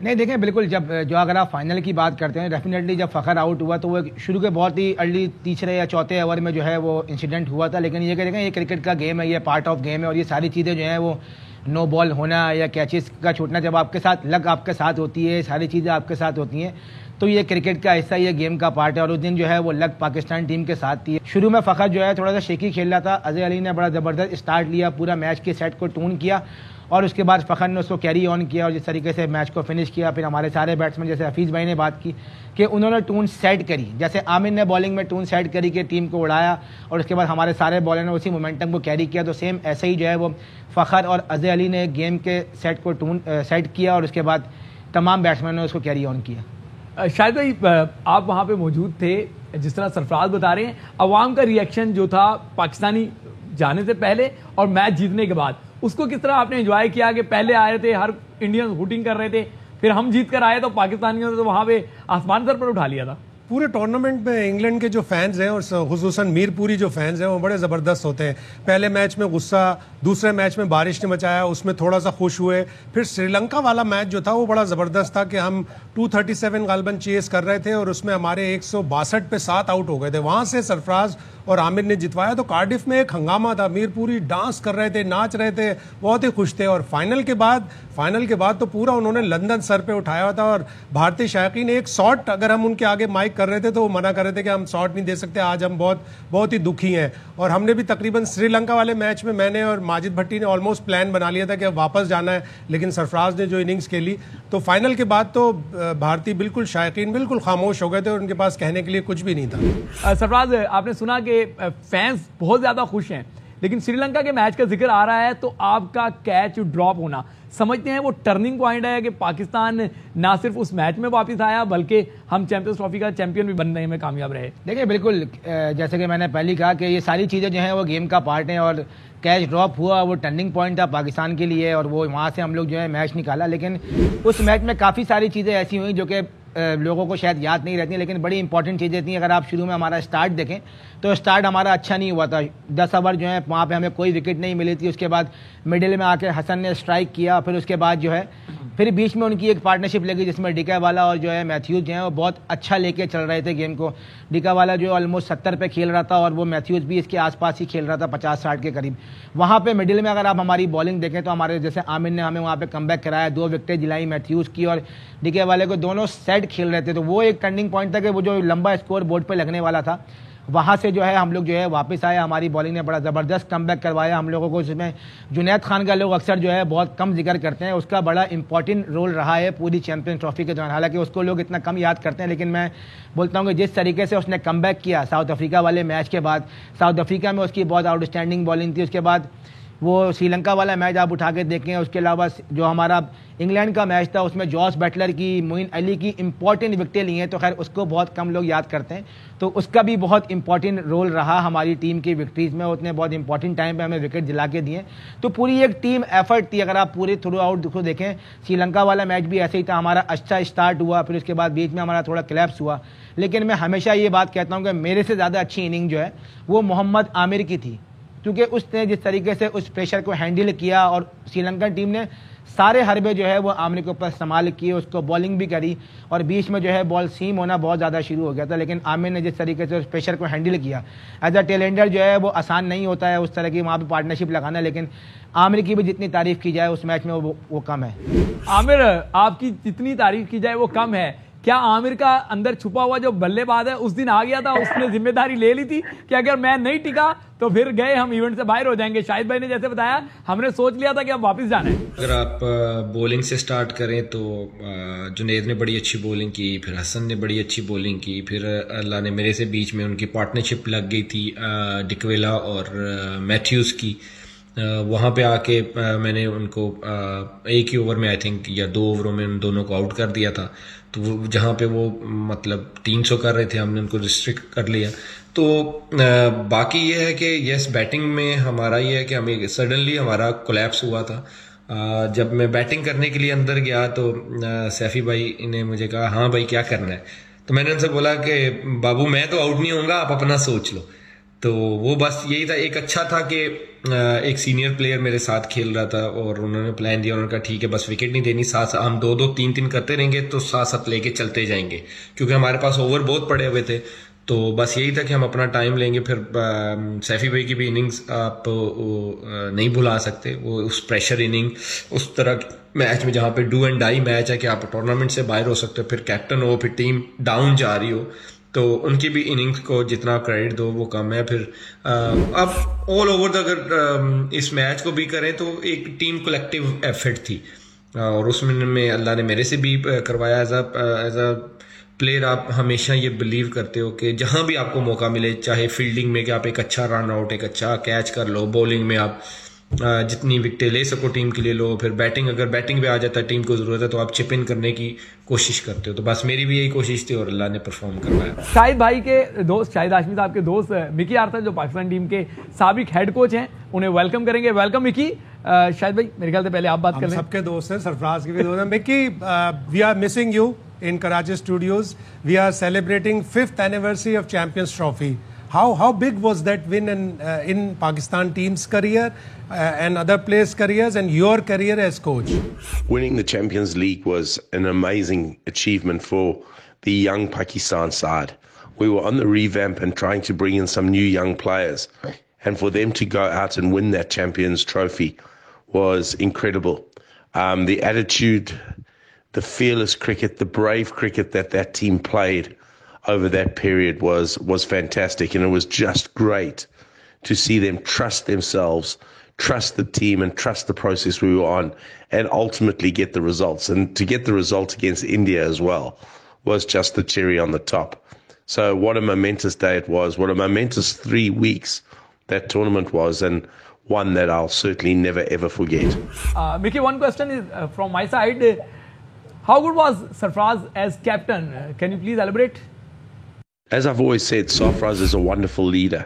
नहीं, देखें, बिल्कुल, जब जो अगर आप फाइनल की बात करते हैं, डेफिनेटली जब फखर आउट हुआ तो वो शुरू के बहुत ही अर्ली तीसरे या चौथे ओवर में जो है वो इंसिडेंट हुआ था। लेकिन ये देखें, ये क्रिकेट का गेम है, ये पार्ट ऑफ गेम है, और ये सारी चीज़ें जो हैं वो नो बॉल होना या कैचेस का छूटना, जब आपके साथ लक आपके साथ होती है, सारी चीज़ें आपके साथ होती हैं, तो ये क्रिकेट का हिस्सा, ये गेम का पार्ट है। और उस दिन जो है वो लक पाकिस्तान टीम के साथ थी। शुरू में फखर जो है थोड़ा सा शेकी खेल रहा था, अजहर अली ने बड़ा ज़बरदस्त स्टार्ट लिया, पूरा मैच के सेट को टून किया और उसके बाद फ़खर ने उसको कैरी ऑन किया और जिस तरीके से मैच को फिनिश किया। फिर हमारे सारे बैट्समैन, जैसे हफीज़ भाई ने बात की कि उन्होंने टून सेट करी, जैसे आमिर ने बॉलिंग में टून सेट करी कि टीम को उड़ाया और उसके बाद हमारे सारे बॉलर ने उसी मोमेंटम को कैरी किया, तो सेम ऐसे ही जो है वो फ़खर और अज़हर अली ने गेम के सेट को सेट किया और उसके बाद तमाम बैट्समैन ने उसको कैरी ऑन किया। शायद भाई आप वहाँ पे मौजूद थे, जिस तरह सरफराज बता रहे हैं, अवाम का रिएक्शन जो था पाकिस्तानी जाने से पहले और मैच जीतने के बाद, उसको किस तरह आपने एंजॉय किया कि पहले आए थे हर इंडियंस हुटिंग कर रहे थे, फिर हम जीत कर आए तो पाकिस्तानियों ने तो वहाँ पे आसमान सर पर उठा लिया था। पूरे टूर्नामेंट में इंग्लैंड के जो फैंस हैं और खुसूसन मीरपुरी जो फैंस हैं वो बड़े ज़बरदस्त होते हैं। पहले मैच में गुस्सा, दूसरे मैच में बारिश ने मचाया, उसमें थोड़ा सा खुश हुए। फिर श्रीलंका वाला मैच जो था वो बड़ा ज़बरदस्त था कि हम 237 गालबन चेस कर रहे थे और उसमें हमारे 162 पे 7 आउट हो गए थे। वहाँ से सरफराज और आमिर ने जितवाया, तो कार्डिफ में एक हंगामा था, मीरपुरी डांस कर रहे थे, नाच रहे थे, बहुत ही खुश थे। और फाइनल के बाद तो पूरा उन्होंने लंदन सर पे उठाया था। और भारतीय शायकीन एक शॉट अगर हम उनके आगे माइक कर रहे थे तो वो मना कर रहे थे कि हम शॉट नहीं दे सकते, आज हम बहुत ही दुखी हैं। और हमने भी तकरीबन श्रीलंका वाले मैच में मैंने और माजिद भट्टी ने ऑलमोस्ट प्लान बना लिया था कि अब वापस जाना है, लेकिन सरफराज ने जो इनिंग्स खेली तो फाइनल के बाद तो भारतीय बिल्कुल शायकीन बिल्कुल खामोश हो गए थे और उनके पास कहने के लिए कुछ भी नहीं था। सरफराज, आपने सुना कि फैंस बहुत ज्यादा खुश हैं, लेकिन श्रीलंका के मैच का जिक्र आ रहा है तो आपका कैच ड्रॉप होना समझते हैं वो टर्निंग पॉइंट है कि पाकिस्तान ना सिर्फ उस मैच में वापस आया बल्कि हम चैंपियंस ट्रॉफी का चैंपियन भी बनने में कामयाब रहे। देखिए बिल्कुल, जैसे कि मैंने पहले कहा कि ये सारी चीज़ें जो हैं वो गेम का पार्ट हैं और कैच ड्रॉप हुआ वो टर्निंग पॉइंट था पाकिस्तान के लिए और वो वहाँ से हम लोग जो है मैच निकाला। लेकिन उस मैच में काफ़ी सारी चीज़ें ऐसी हुई जो कि लोगों को शायद याद नहीं रहती, लेकिन बड़ी इंपॉर्टेंट चीज़ें थी। अगर आप शुरू में हमारा स्टार्ट देखें तो स्टार्ट हमारा अच्छा नहीं हुआ था। 10 ओवर जो है वहाँ पे हमें कोई विकेट नहीं मिली थी। उसके बाद मिडिल में आके हसन ने स्ट्राइक किया, फिर उसके बाद जो है फिर बीच में उनकी एक पार्टनरशिप लगी जिसमें डिकावाला और जो है मैथ्यूज जो है वो बहुत अच्छा लेके चल रहे थे गेम को। डिकावाला जो ऑलमोस्ट 70 पे खेल रहा था और वो मैथ्यूज भी इसके आसपास ही खेल रहा था 50-60 के करीब। वहाँ पे मिडिल में अगर आप हमारी बॉलिंग देखें तो हमारे जैसे आमिर ने हमें वहाँ पे कमबैक कराया, 2 विकेटें दिलाई मैथ्यूज की और डिकावाले को, दोनों सेट खेल रहे थे। तो वो एक टर्निंग पॉइंट था कि वो जो लंबा स्कोर बोर्ड पर लगने वाला था वहाँ से जो है हम लोग जो है वापस आए। हमारी बॉलिंग ने बड़ा ज़बरदस्त कमबैक करवाया हम लोगों को, जिसमें जुनैद खान का लोग अक्सर जो है बहुत कम जिक्र करते हैं, उसका बड़ा इंपॉर्टेंट रोल रहा है पूरी चैंपियंस ट्रॉफी के दौरान। हालांकि उसको लोग इतना कम याद करते हैं, लेकिन मैं बोलता हूँ कि जिस तरीके से उसने कमबैक किया साउथ अफ्रीका वाले मैच के बाद, साउथ अफ्रीका में उसकी बहुत आउटस्टैंडिंग बॉलिंग थी। उसके बाद वो श्रीलंका वाला मैच आप उठा के देखें, उसके अलावा जो हमारा इंग्लैंड का मैच था उसमें जॉस बटलर की, मोइन अली की इंपॉर्टेंट विकेटें ली हैं, तो खैर उसको बहुत कम लोग याद करते हैं। तो उसका भी बहुत इंपॉर्टेंट रोल रहा हमारी टीम की विक्ट्रीज़ में, उसने बहुत इंपॉर्टेंट टाइम पे हमें विकेट दिला के दिए। तो पूरी एक टीम एफर्ट थी। अगर आप पूरे थ्रू आउट को देखें, श्रीलंका वाला मैच भी ऐसे ही था, हमारा अच्छा स्टार्ट हुआ, फिर उसके बाद बीच में हमारा थोड़ा क्लैप्स हुआ। लेकिन मैं हमेशा ये बात कहता हूँ कि मेरे से ज़्यादा अच्छी इनिंग जो है वो मोहम्मद आमिर की थी, क्योंकि उसने जिस तरीके से उस प्रेशर को हैंडल किया और श्रीलंकन टीम ने सारे हरबे जो है वो आमिर के ऊपर इस्तेमाल किए, उसको बॉलिंग भी करी और बीच में जो है बॉल सीम होना बहुत ज़्यादा शुरू हो गया था। लेकिन आमिर ने जिस तरीके से उस प्रेशर को हैंडल किया, एज अ टेलेंडर जो है वो आसान नहीं होता है उस तरह की वहाँ पर पार्टनरशिप लगाना, लेकिन आमिर की भी जितनी तारीफ़ की जाए उस मैच में वो कम है। आमिर, आपकी जितनी तारीफ़ की जाए वो कम है। क्या आमिर का अंदर छुपा हुआ जो बल्लेबाज है उस दिन आ गया था, उसने जिम्मेदारी ले ली थी कि अगर मैं नहीं टिका तो फिर गए हम इवेंट से बाहर हो जाएंगे? शाहिद भाई ने जैसे बताया, हमने सोच लिया था कि अब वापस जाना है। अगर आप बॉलिंग से स्टार्ट करें तो जुनैद ने बड़ी अच्छी बॉलिंग की, फिर हसन ने बड़ी अच्छी बॉलिंग की, फिर अल्लाह ने मेरे से बीच में उनकी पार्टनरशिप लग गई थी डिकवेला और मैथ्यूज की। वहाँ पे आके मैंने उनको एक ही ओवर में आई थिंक या 2 ओवरों में उन दोनों को आउट कर दिया था। तो वो जहाँ पे वो मतलब 300 कर रहे थे हमने उनको रिस्ट्रिक्ट कर लिया। तो बाकी ये है कि यस, बैटिंग में हमारा ये है कि हमें सडनली हमारा कोलैप्स हुआ था। जब मैं बैटिंग करने के लिए अंदर गया तो सैफी भाई ने मुझे कहा, हाँ भाई क्या करना है? तो मैंने उनसे बोला कि बाबू मैं तो आउट नहीं होऊंगा, आप अपना सोच लो। तो वो बस यही था। एक अच्छा था कि एक सीनियर प्लेयर मेरे साथ खेल रहा था और उन्होंने प्लान दिया, उन्होंने कहा ठीक है बस विकेट नहीं देनी, साथ हम 2-2 3-3 करते रहेंगे तो साथ लेके चलते जाएंगे, क्योंकि हमारे पास ओवर बहुत पड़े हुए थे। तो बस यही था कि हम अपना टाइम लेंगे। फिर सैफी भाई की भी इनिंग्स आप नहीं भुला सकते, वो उस प्रेशर इनिंग, उस तरह मैच में जहाँ पे डू एंड डाई मैच है कि आप टूर्नामेंट से बाहर हो सकते हो, फिर कैप्टन हो, फिर टीम डाउन जा रही हो, तो उनकी भी इनिंग्स को जितना क्रेडिट दो वो कम है। फिर अब ऑल ओवर अगर इस मैच को भी करें तो एक टीम कलेक्टिव एफर्ट थी, और उसमें अल्लाह ने मेरे से भी करवाया। एज अ प्लेयर आप हमेशा ये बिलीव करते हो कि जहां भी आपको मौका मिले, चाहे फील्डिंग में कि आप एक अच्छा रन आउट, एक अच्छा कैच कर लो, बॉलिंग में आप जितनी विकेटें ले सको टीम के लिए लो, फिर बैटिंग अगर बैटिंग पे आ जाता है टीम को जरूरत है तो आप चिप इन करने की कोशिश करते हो। तो बस मेरी भी यही कोशिश थी और अल्लाह ने परफॉर्म करवाया। शाहिद भाई के दोस्त, शाहिद हाशमी साहब के दोस्त मिकी आर्थर जो पाकिस्तान टीम के साबिक हेड कोच हैं, उन्हें वेलकम करेंगे। Welcome Mickey. शाहिद भाई मेरे ख्याल से पहले आप बात कर लें। सबके दोस्त हैं, सरफराज के भी दोस्त हैं। Mickey, we are missing you in Karachi studios. We are celebrating 5th anniversary of Champions Trophy. How big was that win in Pakistan team's career and other players' careers and your career as coach? Winning the Champions League was an amazing achievement for the young Pakistan side. We were on the revamp and trying to bring in some new young players, and for them to go out and win that Champions Trophy was incredible. The attitude, the fearless cricket, the brave cricket that team played over that period was fantastic, and it was just great to see them trust themselves, trust the team, and trust the process we were on, and ultimately get the results. And to get the result against India as well was just the cherry on the top. So what a momentous day it was, what a momentous 3 weeks that tournament was, and one that I'll certainly never ever forget. Mickey, one question is from my side. How good was Sarfraz as captain? Can you please elaborate? As I've always said, Sarfraz is a wonderful leader.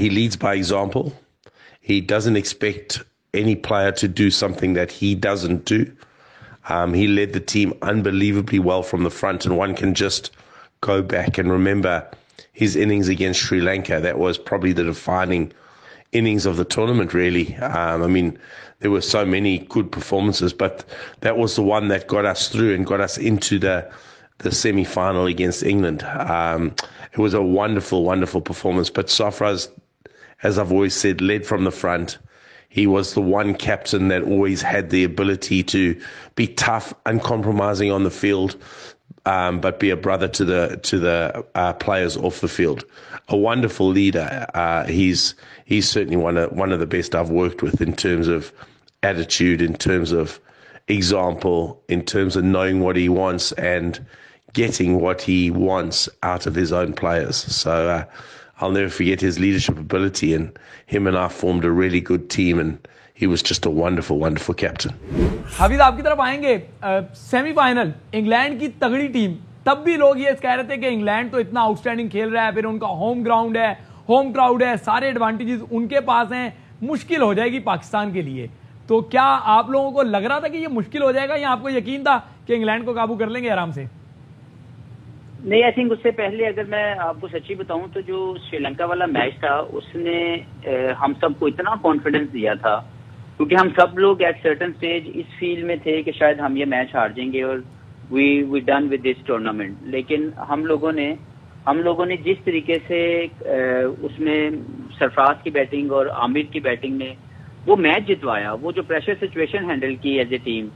He leads by example. He doesn't expect any player to do something that he doesn't do. He led the team unbelievably well from the front, and one can just go back and remember his innings against Sri Lanka. That was probably the defining innings of the tournament, really. I mean, there were so many good performances, but that was the one that got us through and got us into the semi-final against England. It was a wonderful, wonderful performance. But Sarfraz, as I've always said, led from the front. He was the one captain that always had the ability to be tough, uncompromising on the field, but be a brother to the players off the field. A wonderful leader. He's certainly one of the best I've worked with in terms of attitude, in terms of example, in terms of knowing what he wants and getting what he wants out of his own players. So I'll never forget his leadership ability, and him and I formed a really good team, and he was just a wonderful, wonderful captain. हाफिज आपकी तरफ आएंगे। Semifinal England की तगड़ी team, तब भी लोग ये कह रहे थे कि इंग्लैंड तो इतना आउटस्टैंडिंग खेल रहा है, फिर उनका होम ग्राउंड है, होम क्राउड है, सारे एडवांटेजेस उनके पास हैं, मुश्किल हो जाएगी पाकिस्तान के लिए। तो क्या आप लोगों को लग रहा था कि ये मुश्किल हो जाएगा, या आपको यकीन था कि इंग्लैंड को काबू कर लेंगे आराम से? नहीं, आई थिंक उससे पहले अगर मैं आपको सच्ची बताऊं तो जो श्रीलंका वाला मैच था उसने हम सबको इतना कॉन्फिडेंस दिया था, क्योंकि हम सब लोग एट सर्टेन स्टेज इस फील में थे कि शायद हम ये मैच हार जाएंगे और we done with this tournament. लेकिन हम लोगों ने जिस तरीके से उसमें सरफराज की बैटिंग और आमिर की बैटिंग ने वो मैच जितवाया, वो जो प्रेशर सिचुएशन हैंडल की as a team,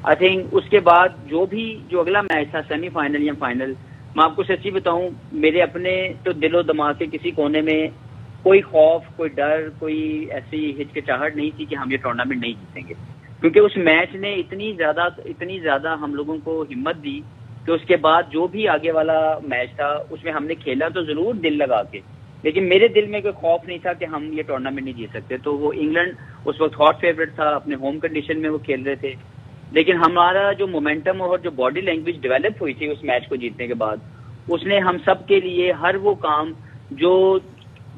I think उसके बाद जो अगला मैच था सेमीफाइनल या फाइनल, मैं आपको सच्ची बताऊं मेरे अपने तो दिलो दिमाग के किसी कोने में कोई खौफ, कोई डर, कोई ऐसी हिचकिचाहट नहीं थी कि हम ये टूर्नामेंट नहीं जीतेंगे, क्योंकि उस मैच ने इतनी ज्यादा हम लोगों को हिम्मत दी कि उसके बाद जो भी आगे वाला मैच था उसमें हमने खेला तो जरूर दिल लगा के, लेकिन मेरे दिल में कोई खौफ नहीं था कि हम ये टूर्नामेंट नहीं जीत सकते। तो वो इंग्लैंड उस वक्त हॉट फेवरेट था, अपने होम कंडीशन में वो खेल रहे थे, लेकिन हमारा जो मोमेंटम और जो बॉडी लैंग्वेज डेवलप हुई थी उस मैच को जीतने के बाद, उसने हम सब के लिए हर वो काम जो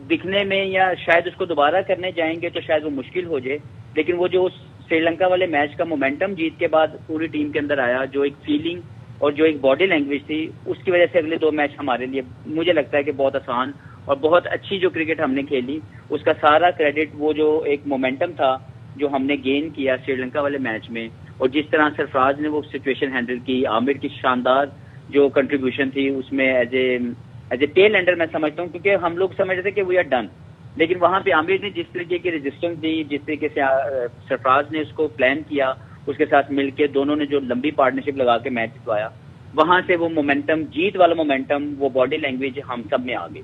दिखने में या शायद उसको दोबारा करने जाएंगे तो शायद वो मुश्किल हो जाए, लेकिन वो जो श्रीलंका वाले मैच का मोमेंटम जीत के बाद पूरी टीम के अंदर आया, जो एक फीलिंग और जो एक बॉडी लैंग्वेज थी, उसकी वजह से अगले 2 मैच हमारे लिए मुझे लगता है कि बहुत आसान और बहुत अच्छी जो क्रिकेट हमने खेली, उसका सारा क्रेडिट वो जो एक मोमेंटम था जो हमने गेन किया श्रीलंका वाले मैच में, और जिस तरह सरफराज ने वो सिचुएशन हैंडल की, आमिर की शानदार जो कंट्रीब्यूशन थी उसमें एज ए टेल एंडर मैं समझता हूँ, क्योंकि हम लोग समझ रहे थे कि वी आर डन, लेकिन वहां पे आमिर ने जिस तरीके की रेजिस्टेंस दी, जिस तरीके से सरफराज ने उसको प्लान किया, उसके साथ मिलके दोनों ने जो लंबी पार्टनरशिप लगा के मैच जितवाया, वहां से वो मोमेंटम, जीत वाला मोमेंटम, वो बॉडी लैंग्वेज हम सब में आ गई।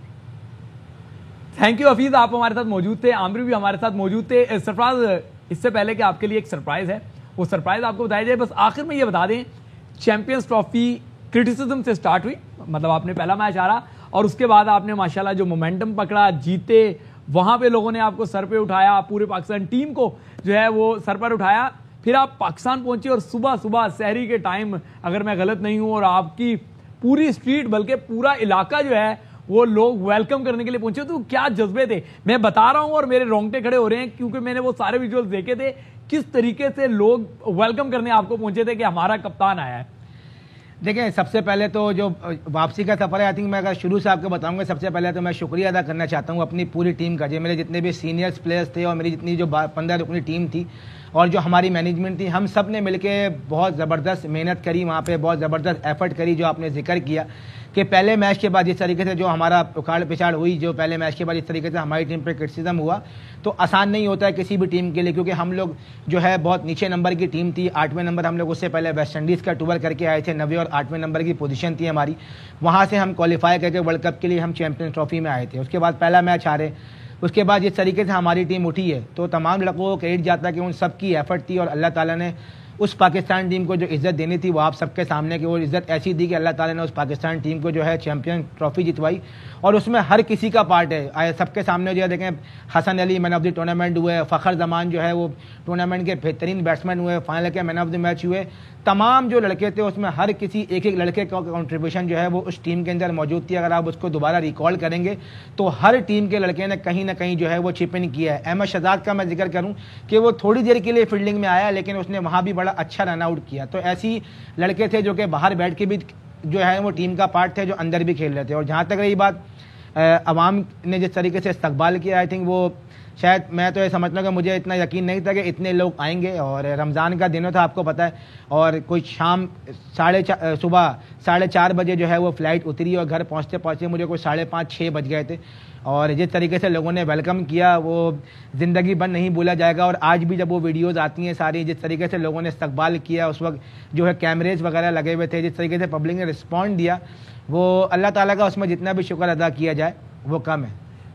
थैंक यू हफीज, आप हमारे साथ मौजूद थे, आमिर भी हमारे साथ मौजूद थे। सरफराज, इससे पहले कि आपके लिए एक सरप्राइज है, वो सरप्राइज आपको बताया जाए, बस आखिर में ये बता दें, चैंपियंस ट्रॉफी क्रिटिसिज्म से स्टार्ट हुई, मतलब आपने पहला मैच हारा और उसके बाद आपने माशाल्लाह जो मोमेंटम पकड़ा, जीते, वहां पे लोगों ने आपको सर पे उठाया, पूरे पाकिस्तान टीम को जो है वो सर पर उठाया, फिर आप पाकिस्तान पहुंचे और सुबह सुबह सहरी के टाइम, अगर मैं गलत नहीं हूं, और आपकी पूरी स्ट्रीट बल्कि पूरा इलाका जो है वो लोग वेलकम करने के लिए पहुंचे। तो क्या जज्बे थे, मैं बता रहा हूं और मेरे रोंगटे खड़े हो रहे हैं क्योंकि मैंने वो सारे विजुअल्स देखे थे, किस तरीके से लोग वेलकम करने आपको पहुंचे थे कि हमारा कप्तान आया है। देखिए, सबसे पहले तो जो वापसी का सफ़र है, आई थिंक मैं अगर शुरू से आपको बताऊंगा, सबसे पहले तो मैं शुक्रिया अदा करना चाहता हूं अपनी पूरी टीम का, जो मेरे जितने भी सीनियर्स प्लेयर्स थे और मेरी जितनी जो 15 रुकनी टीम थी और जो हमारी मैनेजमेंट थी, हम सब ने मिलकर बहुत ज़बरदस्त मेहनत करी, वहाँ पे बहुत ज़बरदस्त एफर्ट करी। जो आपने जिक्र किया कि पहले मैच के बाद जिस तरीके से जो हमारा उखाड़ पिछाड़ हुई, जो पहले मैच के बाद जिस तरीके से हमारी टीम पे क्रिटिसिज्म हुआ, तो आसान नहीं होता है किसी भी टीम के लिए, क्योंकि हम लोग जो है बहुत नीचे नंबर की टीम थी। 8वें नंबर हम लोग उससे पहले वेस्ट इंडीज़ का टूर करके आए थे, 9वें और 8वें नंबर की पोजीशन थी हमारी, वहाँ से हम क्वालिफाई करके वर्ल्ड कप के लिए हम चैंपियंस ट्रॉफी में आए थे। उसके बाद पहला मैच हारे, उसके बाद जिस तरीके से हमारी टीम उठी है, तो तमाम लड़कों को क्रेडिट जाता है कि उन सब की एफर्ट थी और अल्लाह ताला ने उस पाकिस्तान टीम को जो इज़्ज़त देनी थी वो आप सबके सामने की वो इज़्ज़त ऐसी दी कि अल्लाह ताला ने उस पाकिस्तान टीम को जो है चैंपियन ट्रॉफी जितवाई। और उसमें हर किसी का पार्ट है, सबके सामने जो है देखें, Hasan Ali man of the tournament हुए, फ़खर जमान जो है वो टूर्नामेंट के बेहतरीन बैट्समैन हुए, फाइनल के मैन ऑफ द मैच हुए। तमाम जो लड़के थे उसमें हर किसी एक एक लड़के का कंट्रीब्यूशन जो है वो उस टीम के अंदर मौजूद थी। अगर आप उसको दोबारा रिकॉल करेंगे तो हर टीम के लड़के ने कहीं ना कहीं जो है वो चिप इन किया है। अहमद शहजाद का मैं जिक्र करूं कि वो थोड़ी देर के लिए फील्डिंग में आया, लेकिन उसने वहाँ भी बड़ा अच्छा रन आउट किया। तो ऐसी लड़के थे जो कि बाहर बैठ के भी जो है वो टीम का पार्ट थे, जो अंदर भी खेल रहे थे। और जहाँ तक रही बात अवाम ने जिस तरीके से इस्तकबाल किया, आई थिंक वो शायद, मैं तो ये समझता हूँ कि मुझे इतना यकीन नहीं था कि इतने लोग आएंगे। और रमज़ान का दिन था, आपको पता है, और कोई शाम सुबह 4:30 बजे जो है वो फ़्लाइट उतरी और घर पहुँचते पहुँचते मुझे कोई 5:30-6 बज गए थे। और जिस तरीके से लोगों ने वेलकम किया वो ज़िंदगी भर नहीं भूला जाएगा। और आज भी जब वो वीडियोज़ आती हैं सारी, जिस तरीके से लोगों ने इस्तकबाल किया, उस वक्त जो है कैमरेज वगैरह लगे हुए थे, जिस तरीके से पब्लिक ने रिस्पॉन्ड दिया, वो अल्लाह ताला का उसमें जितना भी शुक्र अदा किया जाए वो कम है।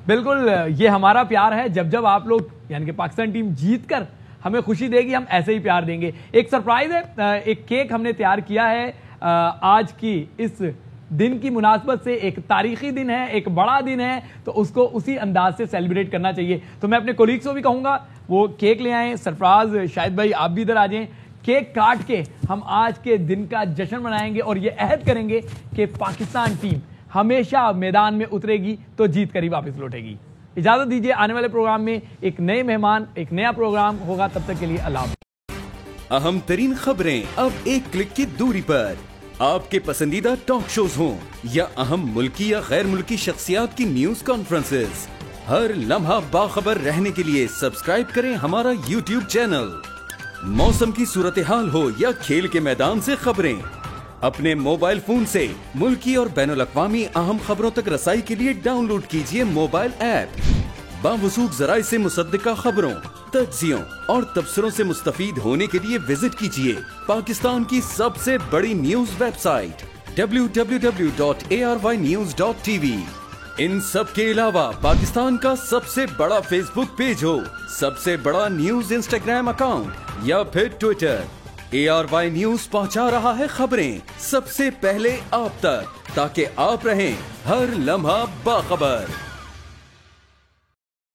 बिल्कुल, ये हमारा प्यार है। जब जब आप लोग यानी कि पाकिस्तान टीम जीत कर हमें खुशी देगी, हम ऐसे ही प्यार देंगे। एक सरप्राइज है, एक केक हमने तैयार किया है आज की इस दिन की मुनासबत से। एक तारीखी दिन है, एक बड़ा दिन है, तो उसको उसी अंदाज से सेलिब्रेट करना चाहिए। तो मैं अपने कोलीग्स को भी कहूँगा वो केक ले आएँ। सरफराज, शाहिद भाई आप भी इधर आ जाएँ। केक काट के हम आज के दिन का जश्न मनाएंगे और ये अहद करेंगे कि पाकिस्तान टीम हमेशा मैदान में उतरेगी तो जीत कर ही वापस लौटेगी। इजाजत दीजिए, आने वाले प्रोग्राम में एक नए मेहमान, एक नया प्रोग्राम होगा। तब तक के लिए अल्लाह हाफ़िज़। अहम तरीन खबरें अब एक क्लिक की दूरी पर। आपके पसंदीदा टॉक शोज हों या अहम मुल्की या गैर मुल्की शख्सियात की न्यूज कॉन्फ्रेंसेस, हर लम्हा बाखबर रहने के लिए सब्सक्राइब करें हमारा YouTube चैनल। मौसम की सूरत हाल हो या खेल के मैदान से खबरें, अपने मोबाइल फोन से मुल्की और बैनुल अक़वामी अहम खबरों तक रसाई के लिए डाउनलोड कीजिए मोबाइल ऐप। बावसूख ज़राए से मुसद्दिका खबरों, तज्ज़ियों और तबसरों से मुस्तफीद होने के लिए विजिट कीजिए पाकिस्तान की सबसे बड़ी न्यूज वेबसाइट www.arYnews.tv। इन सब के अलावा पाकिस्तान का सबसे बड़ा फेसबुक पेज हो, सबसे बड़ा न्यूज इंस्टाग्राम अकाउंट या फिर ट्विटर, ARY न्यूज पहुंचा रहा है खबरें सबसे पहले आप तक, ताकि आप रहें हर लम्हा बाखबर।